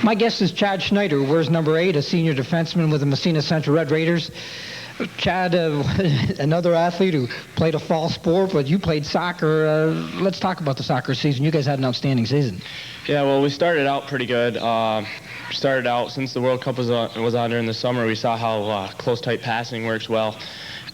My guest is Chad Schneider, who wears number 8, a senior defenseman with the Massena Central Red Raiders. Chad, another athlete who played a fall sport, but you played soccer. Let's talk about the soccer season. You guys had an outstanding season. Yeah, well, we started out pretty good. Started out, since the World Cup was on during the summer, we saw how close, tight passing works well.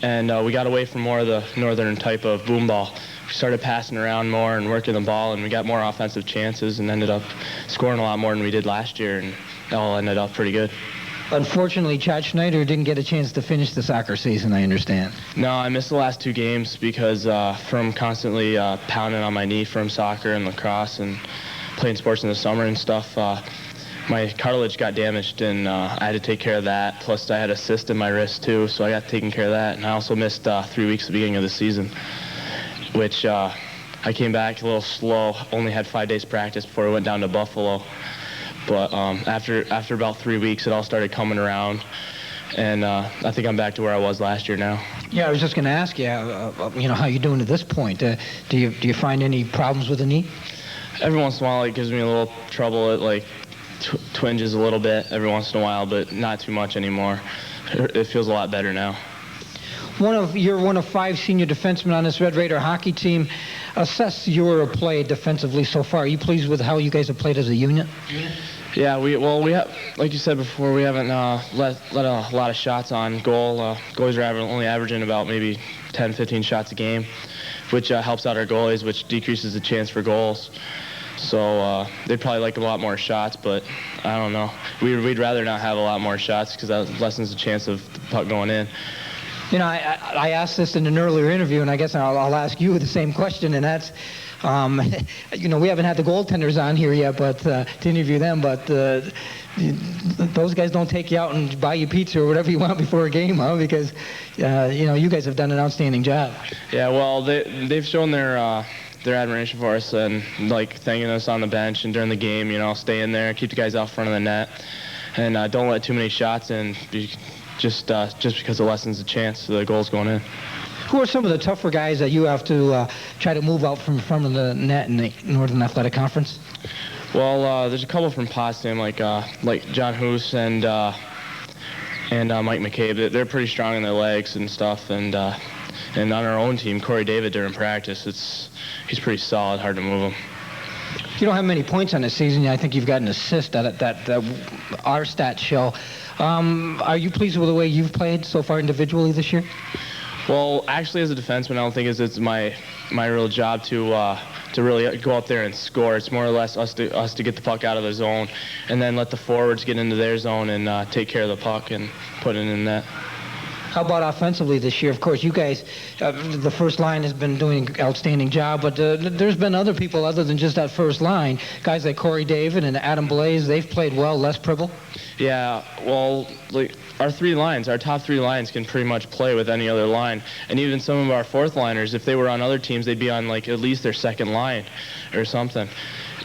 And we got away from more of the northern type of boom ball. We started passing around more and working the ball, and we got more offensive chances and ended up scoring a lot more than we did last year, and it all ended up pretty good. Unfortunately, Chad Schneider didn't get a chance to finish the soccer season, I understand. No, I missed the last 2 games because from constantly pounding on my knee from soccer and lacrosse and playing sports in the summer and stuff. My cartilage got damaged, and I had to take care of that. Plus, I had a cyst in my wrist, too, so I got taken care of that. And I also missed 3 weeks at the beginning of the season, which I came back a little slow. Only had 5 days practice before I went down to Buffalo. But after about 3 weeks, it all started coming around, and I think I'm back to where I was last year now. Yeah, I was just going to ask you, how you doing at this point? Do you find any problems with the knee? Every once in a while, it gives me a little trouble. It like twinges a little bit every once in a while, but not too much anymore. It feels a lot better now. You're one of 5 senior defensemen on this Red Raider hockey team. Assess your play defensively so far. Are you pleased with how you guys have played as a unit? Yeah, we have, like you said before, we haven't let a lot of shots on goal. Goalies are only averaging about maybe 10, 15 shots a game, which helps out our goalies, which decreases the chance for goals. So they'd probably like a lot more shots, but I don't know. We'd rather not have a lot more shots because that lessens the chance of the puck going in. I asked this in an earlier interview, and I guess I'll ask you the same question, and that's, we haven't had the goaltenders on here yet, but to interview them, but those guys don't take you out and buy you pizza or whatever you want before a game, huh? Because, you guys have done an outstanding job. Yeah, well, they've shown their admiration for us and like thanking us on the bench and during the game. Stay in there, keep the guys out front of the net, and don't let too many shots in. Just because it lessens the chance of the goals going in. Who are some of the tougher guys that you have to try to move out from front of the net in the Northern Athletic Conference? Well, there's a couple from Potsdam, like John Hoos and Mike McCabe. They're pretty strong in their legs and stuff. And on our own team, Corey David during practice, he's pretty solid, hard to move him. You don't have many points on this season. I think you've got an assist that our stats show. Are you pleased with the way you've played so far individually this year? Well, actually, as a defenseman, I don't think it's my real job to really go out there and score. It's more or less us to get the puck out of the zone, and then let the forwards get into their zone and take care of the puck and put it in net. How about offensively this year? Of course, you guys, the first line has been doing an outstanding job, but there's been other people other than just that first line. Guys like Corey David and Adam Blaze, they've played well. Les Pribble? Yeah, well, our top 3 lines can pretty much play with any other line. And even some of our 4th liners, if they were on other teams, they'd be on at least their 2nd line or something.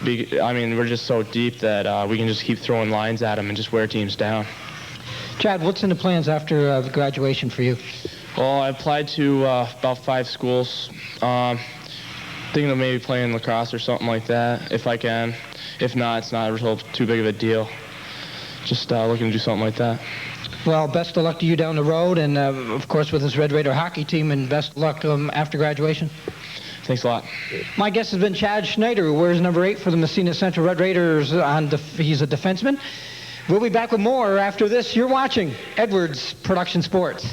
We're just so deep that we can just keep throwing lines at them and just wear teams down. Chad, what's in the plans after graduation for you? Well, I applied to about 5 schools. Thinking of maybe playing lacrosse or something like that, if I can. If not, it's not too big of a deal. Just looking to do something like that. Well, best of luck to you down the road, and of course with this Red Raider hockey team, and best of luck after graduation. Thanks a lot. My guest has been Chad Schneider, who wears number 8 for the Massena Central Red Raiders. He's a defenseman. We'll be back with more after this. You're watching Edwards Production Sports.